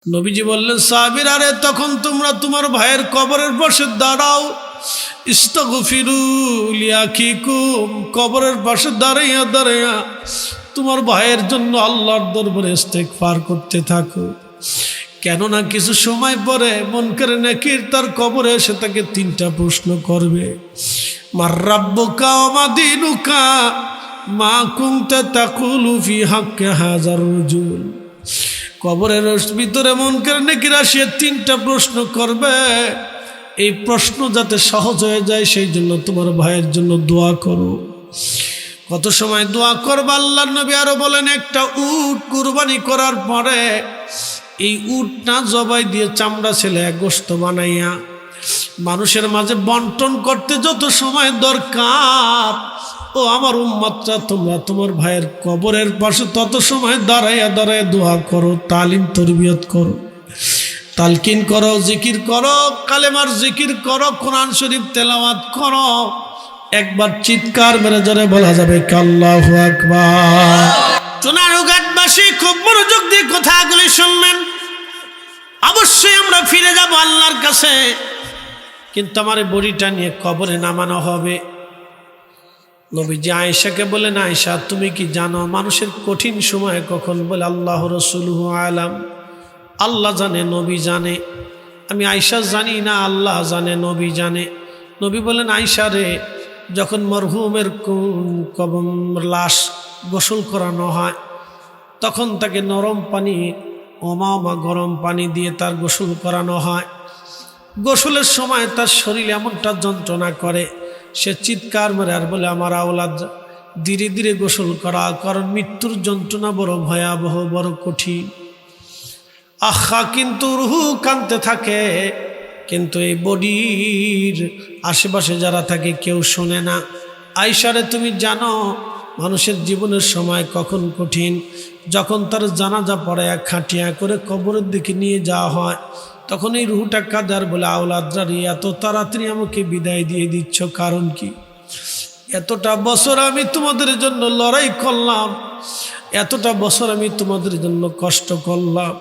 নবীজি বললেন, সাহাবীরা রে, তখন তোমরা তোমার ভাইয়ের কবরের পাশে দাঁড়াও, ইস্তাগফিরু লিআখিকুম, কবরের পাশে দাঁড়াইয়া দাঁড়াইয়া তোমার ভাইয়ের জন্য আল্লাহর দরবারে ইস্তেগফার করতে থাকো। কেননা কিছু সময় পরে মুনকার নাকির তার কবরে এসে তাকে 3টা প্রশ্ন করবে। মার রাব্বুকা ওয়া মা দীনুকা মা কুনতা তাকুলু ফি হাক্কি হাযার রাজুল। কবরের ভিতরে মুনকার নাকিরা সে 3টা প্রশ্ন করবে। এই প্রশ্ন যাতে সহজ হয়ে যায় সেই জন্য তোমার ভাইয়ের জন্য দোয়া করো। কত সময় দোয়া করবে? আল্লাহর নবী আরো বলেন, একটা উট কুরবানি করার পরে এই উটটা জবাই দিয়ে চামড়া ছেলে গোশত বানাইয়া মানুষের মাঝে বন্টন করতে যত সময় দরকার, ও আমার উম্মতরা তোমরা তোমার ভাইয়ের কবরের পাশে তত সময় দাঁড়াইয়া দাঁড়াইয়া দোয়া করো, তালিম তরবিয়ত করো, তালকিন করো, জিকির করো, কালেমার জিকির করো, কোরআন শরীফ তেলাওয়াত করো। একবার চিৎকার মেরে জোরে বলা যাবে আল্লাহু আকবার। চুনারুঘাটবাসী খুব মনোযোগ দিয়ে কথাগুলি শুনবেন। অবশ্যই আমরা ফিরে যাব আল্লাহর কাছে, কিন্তু আমার বডিটা নিয়ে কবরে নামানো হবে। নবীজি আয়েশাকে বলেন, আয়েশা তুমি কি জানো মানুষের কঠিন সময় কখন? বলে আল্লাহ রাসূলুহু আলাম, আল্লাহ জানে, নবী জানে। আমি আয়েশা জানি না, আল্লাহ জানে, নবী জানে। নবী বলেন, আয়েশা রে, যখন মরহুমের লাশ গোসল করানো হয় তখন তাকে নরম পানি, ওমা গরম পানি দিয়ে তার গোসল করানো হয়। গোসলের সময় তার শরীরে এমনটা যন্ত্রণা করে, সে চিৎকার মারে আর বলে, আমার আওলাদ ধীরে ধীরে গোসল করা, কারণ মৃত্যুর যন্ত্রণা বড় ভয়াবহ, বড় কঠিন। আহা, কিন্তু রুহু কাঁদতে থাকে, কিন্তু এই বডির আশেপাশে যারা থাকে কেউ শোনে না। আয়েশারে তুমি জানো মানুষের জীবনের সময় কখন কঠিন? যখন তার জানাজা পড়ে খাটিয়া করে কবরের দিকে নিয়ে যাওয়া হয়, তখন এই রুহুটা কাঁদার বলে, আওলাদরা রে, এত তাড়াতাড়ি আমাকে বিদায় দিয়ে দিচ্ছ, কারণ কি? এতটা বছর আমি তোমাদের জন্য লড়াই করলাম, এতটা বছর আমি তোমাদের জন্য কষ্ট করলাম,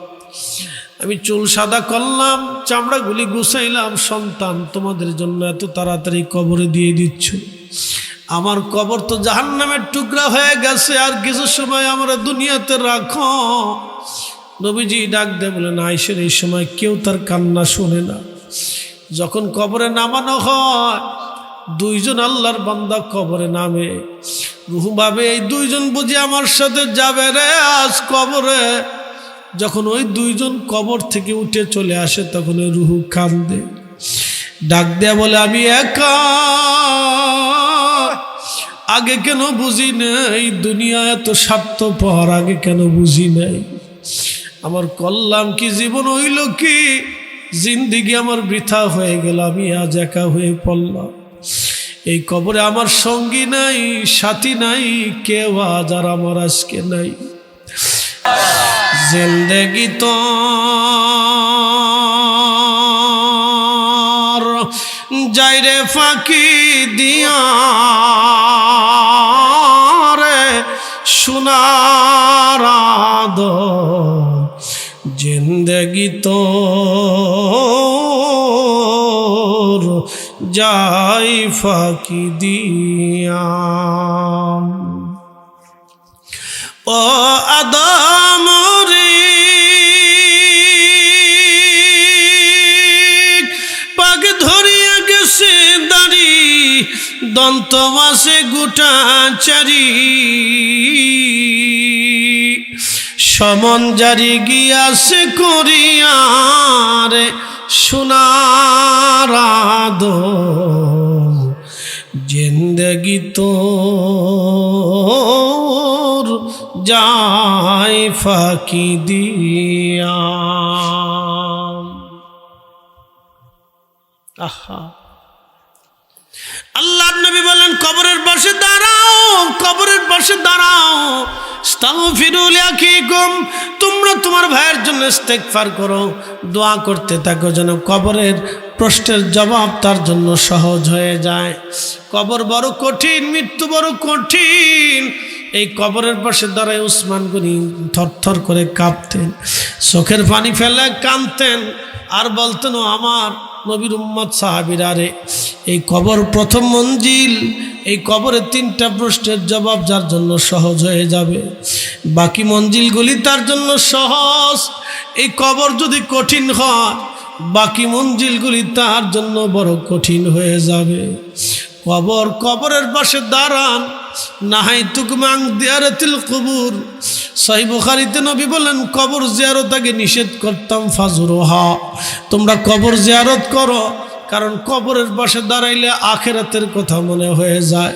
আমি চুল সাদা করলাম, চামড়াগুলি গুছাইলাম, সন্তান তোমাদের জন্য এত তাড়াতাড়ি কবরে দিয়ে দিচ্ছ। আমার কবর তো জাহান্নামের টুকরা হয়ে গেছে, আর কিছু সময় আমরা দুনিয়াতে রাখো। নবীজি ডাক দিয়ে বলেন, আয়েশা এই সময় কেউ তার কান্না শোনে না। যখন কবরে নামানো হয়, 2জন আল্লাহর বান্দা কবরে নামে, রুহু ভাবে এই 2জন বুঝি আমার সাথে যাবে রে আজ কবরে। যখন ওই 2জন কবর থেকে উঠে চলে আসে, তখন ওই রুহু কান্দে, ডাক দেয়া বলে, আমি একা, আগে কেন বুঝি নাই? দুনিয়া এত স্বার্থপর, আগে কেন বুঝি নাই? আমার করলাম কি, জীবন হইল কি, জিন্দিগি আমার বৃথা হয়ে গেল, আমি আজ একা হয়ে পড়লাম। এই কবরে আমার সঙ্গী নাই, সাথী নাই, কেউ আজ আর আমার আজকে নাই। জিন্দেগি তো যাইরে ফাঁকি দিয়া রে সোনার আদর, জিন্দেগি তো যাই ফাঁকি দিয়া। ও আদম রে, পাগ ধরিয়া গেছে দাড়ি, দন্ত মাসে গোটা চারি, সমন জারি গিয়াছে করিয়ারে সোনার আদর, জিন্দেগি তোর যাই ফাঁকি দিয়া। আহা, আল্লাহর নবী বলেন, কবরের পাশে দাঁড়াও, কবরের পাশে দাঁড়াও, ইস্তাগফিরু লিআখিকুম, তোমরা তোমার ভাইয়ের জন্য ইস্তেগফার করো, দোয়া করতে থাকো, যেন কবরের প্রশ্নের জবাব তার জন্য সহজ হয়ে যায়। কবর বড় কঠিন, মৃত্যু বড় কঠিন, এই কবরের পাশে দাঁড়ায় উসমান গনি থরথর করে কাঁপতেন, চোখের পানি ফেলে কাঁদতেন আর বলতেন, ও আমার নবীর উম্মত সাহাবীরা রে, এই কবর প্রথম মঞ্জিল, এই কবরের 3টা প্রশ্নের জবাব যার জন্য সহজ হয়ে যাবে, বাকি মঞ্জিলগুলি তার জন্য সহজ। এই কবর যদি কঠিন হয়, বাকি মঞ্জিলগুলি তার জন্য বড় কঠিন হয়ে যাবে। কবরের পাশে দাঁড়ান, নাহাইতুকুম আন জিয়ারাতিল কুবুর। সহিহ বুখারীতে নবী বলেন, কবর জিয়ারত আগে নিষেধ করতাম, ফাজুরুহা, তোমরা কবর জিয়ারত করো, কারণ কবরের পাশে দাঁড়াইলে আখিরাতের কথা মনে হয়ে যায়।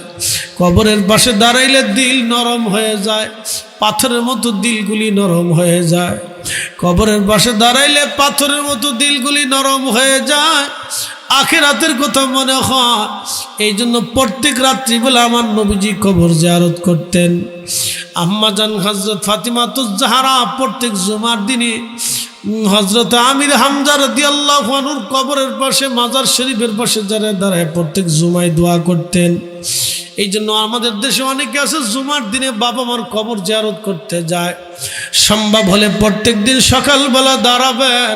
কবরের পাশে দাঁড়াইলে দিল নরম হয়ে যায়, পাথরের মতো দিলগুলি নরম হয়ে যায়। কবরের পাশে দাঁড়াইলে পাথরের মতো দিলগুলি নরম হয়ে যায়, আখিরাতের কথা মনে হয়। এই জন্য প্রত্যেক রাত্রিবেলা আমার নবীজি কবর জিয়ারত করতেন। আম্মা জান হযরত ফাতিমাতুজ জাহরা প্রত্যেক জুমার দিনে হযরত আমির হামজা রাদিয়াল্লাহু আনহুর কবরের পাশে, মাজার শরীফের পাশে দাঁড়ায় প্রত্যেক জুমায় দোয়া করতেন। এই জন্য আমাদের দেশে অনেকে আছে জুমার দিনে বাবা মার কবর জিয়ারত করতে যায়। সম্ভব হলে প্রত্যেক দিন সকালবেলা দাঁড়াবেন।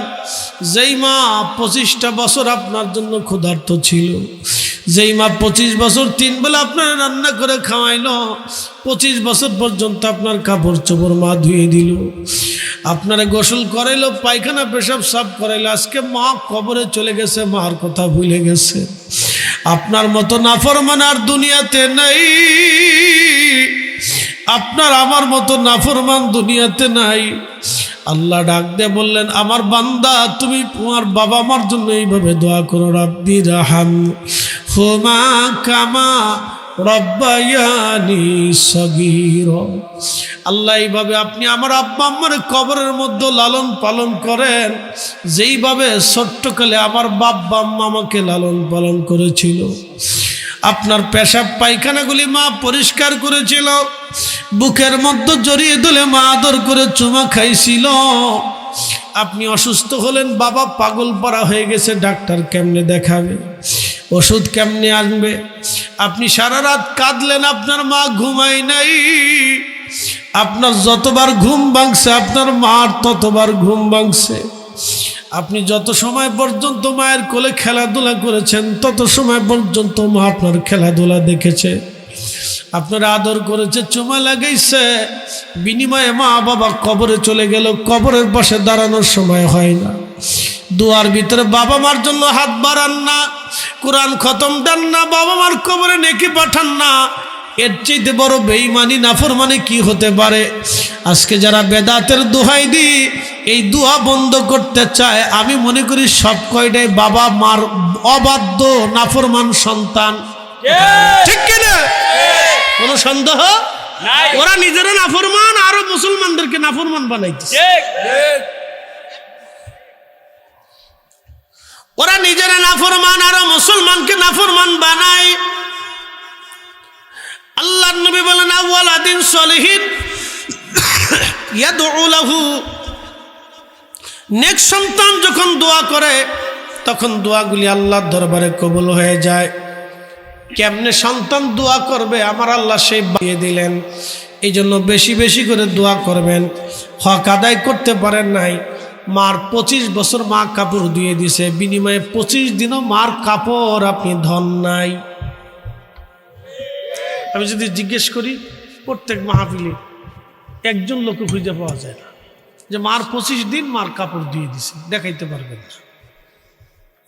যেই মা 25টা বছর আপনার জন্য ক্ষুধার্ত ছিল, যেই মা 25 বছর 3 বেলা আপনার রান্না করে খাওয়াইল, 25 বছর পর্যন্ত আপনার কাপড় চোপড় মা ধুয়ে দিল, আপনারা গোসল করাইলো, পায়খানা পেশাব সাফ করাইলো, আজকে মা কবরে চলে গেছে, মার কথা ভুলে গেছে। আপনার মতো নাফরমান আর দুনিয়াতে নাই, আপনার আমার মতো নাফরমান দুনিয়াতে নাই। আল্লাহ ডাক দিয়ে বললেন, আমার বান্দা তুমি তোমার বাবা মার জন্য এইভাবে দোয়া করো, রাব্বি রাহমহুমা কামা রব্বায়ানি সগীরা। আল্লাহ এইভাবে আপনি আমার আব্বা আম্মার কবরের মধ্যে লালন পালন করেন, যেইভাবে ছোট্টকালে আমার বাবা আম্মা আমাকে লালন পালন করেছিল। আপনার পেশাব পায়খানাগুলি মা পরিষ্কার করেছিল, বুকের মধ্যে জড়িয়ে ধরে মা আদর করে চুমা খাইছিল। আপনি অসুস্থ হলেন, বাবা পাগল পাড়া হয়ে গেছে, ডাক্তার কেমনে দেখাবে, ওষুধ কেমনে আনবে। আপনি সারা রাত কাঁদলেন, আপনার মা ঘুমায় নাই। আপনার যতবার ঘুম ভাঙছে, আপনার মার ততবার ঘুম ভাঙছে। আপনি যত সময় পর্যন্ত মায়ের কোলে খেলাধুলা করেছেন, তত সময় পর্যন্ত মা আপনার খেলাধুলা দেখেছে, আপনার আদর করেছে, চুমা লাগাইছে। বিনিময়ে মা বাবা কবরে চলে গেল, কবরের পাশে দাঁড়ানোর সময় হয় না। দুয়ার ভিতরে বাবা মার জন্য হাত বাড়ান না, কোরআন খতম দেন না, বাবা মার কবরে নেকি পাঠান না। এর চাইতে বড় বেঈমানি নাফরমানি কি হতে পারে? আজকে যারা বেদাতের দোহাই দি এই দোয়া বন্ধ করতে চায়, আমি মনে করি সব কয়টাই বাবা মার অবাধ্য নাফরমান সন্তান, ঠিক কিনা? কোনো সন্দেহ নাই। ওরা নিজেরা নাফরমান, আরো মুসলমানদেরকে নাফরমান বানাইতেছে। ওরা নিজেরা নাফরমান, আরো মুসলমানকে নাফরমান বানায়। আল্লাহর নবী বলেন, আওয়ালাদিন সলিহিন ইয়াদউ লাহু, নেক সন্তান যখন দোয়া করে তখন দোয়াগুলি আল্লাহর দরবারে কবুল হয়ে যায়। কেমনে সন্তান দোয়া করবে আমার আল্লাহ সেই বানিয়ে দিলেন। এই জন্য বেশি বেশি করে দোয়া করবেন। হক আদায় করতে পারেন নাই, মার 25 বছর মা কাপড় দিয়ে দিছে, বিনিময়ে 25 দিনও মার কাপড় আপনি ধন নাই। আমি যদি জিজ্ঞেস করি, প্রত্যেক মাহফিলে একজন লোক খুঁজে পাওয়া যায় না যে মার 25 দিন মার কাপড় দিয়ে দিছে, দেখাইতে পারবেন না,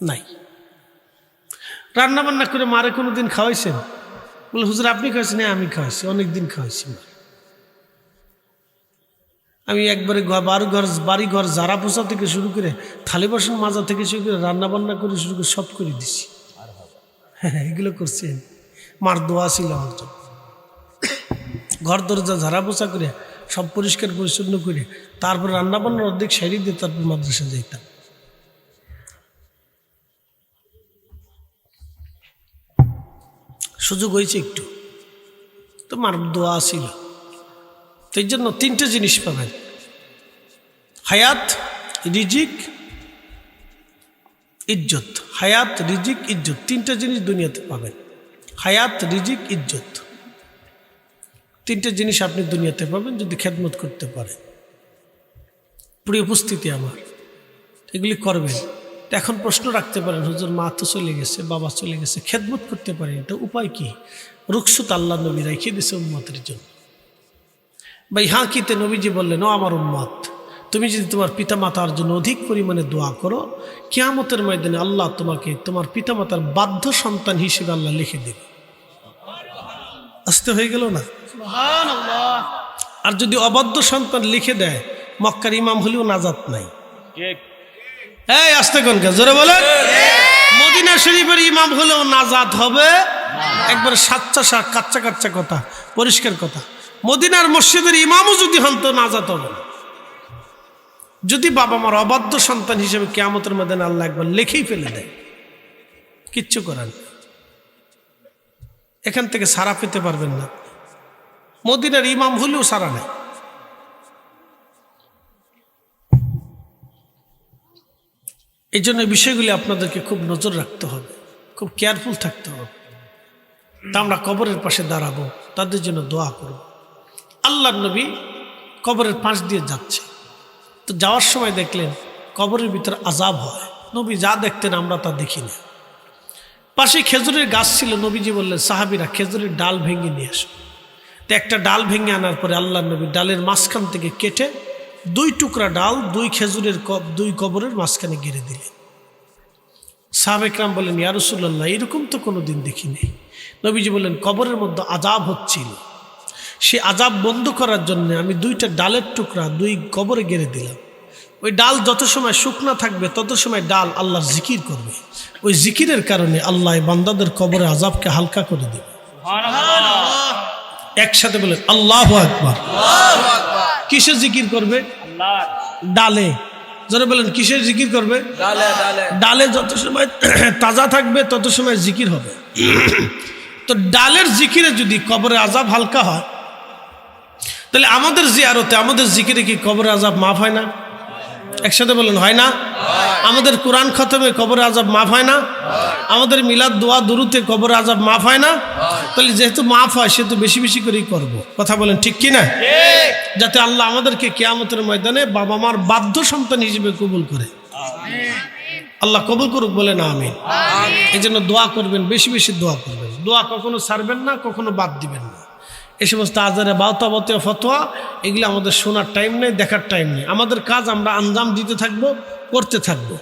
নাই। রান্না বান্না করে মারে কোনো দিন খাওয়াইছেন? বলে, হুজুর আপনি খাওয়াইছেন? আমি খাওয়াইছি, অনেকদিন খাওয়াইছি। আমি একবারে বাড়িঘর ঝাড়া পোছা থেকে শুরু করে, থালি বাসন মাজা থেকে শুরু করে, রান্না বান্না করে শুরু করে সব করে দিছি। হ্যাঁ, এগুলো করছেন। মার দোয়া ছিল আমার জন্য। ঘর দরজা ঝাড়া পোছা করে সব পরিষ্কার পরিচ্ছন্ন করে তারপর রান্না বান্নার অর্ধেক সারি দিয়ে তারপর মাদ্রাসা যাইতাম। সুযোগ হয়েছে একটু, তো মার দোয়া ছিল। সেই জন্য 3টে জিনিস পাবেন, হায়াত, রিজিক, ইজ্জত। হায়াত, রিজিক, ইজ্জত, 3টে জিনিস দুনিয়াতে পাবেন। হায়াত, রিজিক, ইজ্জত, তিনটে জিনিস আপনি দুনিয়াতে পাবেন যদি খেদমত করতে পারেন। প্রিয় উপস্থিতি আমার, এগুলি করবেন। এখন প্রশ্ন রাখতে পারেন, হুজুর মা তো চলে গেছে, বাবা চলে গেছে, খেদমত করতে পারেন, এটা উপায় কি? রুখসুত আল্লাহ নবী রেখে দিয়েছে উম্মতের জন্য। ভাই হ্যাঁ কিতে নবীজি বললেন, ও আমার উম্মত, তুমি যদি তোমার পিতামাতার জন্য অধিক পরিমাণে দোয়া করো, কিয়ামতের ময়দানে আল্লাহ তোমাকে তোমার পিতামাতার বাধ্য সন্তান হিসেবে আল্লাহ লিখে দেবে। আসতে হয়ে গেল না? আর যদি অবাধ্য সন্তান লিখে দেয়, মক্কার ইমাম হলেও নাজাত নাই। এই আসতে কোন জোরে বলে, মদিনা শরীফের ইমাম হলেও নাজাত হবে। একবার সাচ্চা কাচ্চা কাচ্চা কথা, পরিষ্কার কথা। মদিনার মসজিদের ইমামও যদি হন তো নাজাত হবে না। যদি বাবা মার অবাধ্য সন্তান হিসেবে কিয়ামতের ময়দানে আল্লাহ একবার লিখেই ফেলে দেয়, কিচ্ছু করার নেই। এখান থেকে সারা পেতে পারবেন না। মদিনার ইমাম হলেও সারা নেই। এই জন্য বিষয়গুলি আপনাদেরকে খুব নজর রাখতে হবে, খুব কেয়ারফুল থাকতে হবে। তা আমরা কবরের পাশে দাঁড়াবো, তাদের জন্য দোয়া করব। আল্লাহর নবী কবরের পাশ দিয়ে যাচ্ছে, তো যাওয়ার সময় দেখলেন কবরের ভিতর আযাব হয়। নবী যা দেখতেন আমরা তা দেখি না। পাশে খেজুরের গাছ ছিল। নবীজি বললেন, সাহাবীরা খেজুরের ডাল ভেঙে নিয়ে আসো। তো একটা ডাল ভেঙে আনার পরে আল্লাহর নবী ডালের মাঝখান থেকে কেটে 2 টুকরা ডাল 2 খেজুরের 2 কবরের মাঝখানে গেড়ে দিলেন। সাহাবা ইকরাম বললেন, ইয়া রাসূলুল্লাহ, এরকম তো কোনোদিন দেখিনি। নবীজি বললেন, কবরের মধ্যে আযাব হচ্ছিল, সে আযাব বন্ধ করার জন্য আমি 2টা ডালের টুকরা 2 কবরে গেড়ে দিলাম। ওই ডাল যত সময় শুকনা থাকবে তত সময় ডাল আল্লাহর জিকির করবে। ওই জিকিরের কারণে আল্লাহ বান্দাদের কবরে আযাবকে হালকা করে দেবে। একসাথে বলেন আল্লাহু আকবার। কিসের জিকির করবে? ডালে। যারা বলেন কিসের জিকির করবে? ডালে যত সময় তাজা থাকবে তত সময় জিকির হবে। তো ডালের জিকিরে যদি কবরে আযাব হালকা হয়, তাহলে আমাদের জিয়ারতে আমাদের জিকিরে কি কবরে আযাব মাফ হয় না? একসাথে বলেন হয় না? আমাদের কোরআন খতমে কবরে আযাব মাফ হয় না? আমাদের মিলাদ দোয়া দুরুতে কবরে আযাব মাফ হয় না? তাহলে যেহেতু মাফ হয় সেহেতু বেশি বেশি করেই করব। কথা বলেন ঠিক কি না? যাতে আল্লাহ আমাদেরকে কিয়ামতের ময়দানে বাবা মার বাধ্য সন্তান হিসেবে কবুল করে। আল্লাহ কবুল করুক, বলে না আমিন। এই জন্য দোয়া করবেন, বেশি বেশি দোয়া করবেন। দোয়া কখনো ছাড়বেন না, কখনো বাদ দিবেন না। এই সমস্ত আজারে বাউতা ফতোয়া এগুলো আমাদের শোনার টাইম নেই, দেখার টাইম নেই। আমাদের কাজ আমরা আঞ্জাম দিতে থাকবো, করতে থাকবো।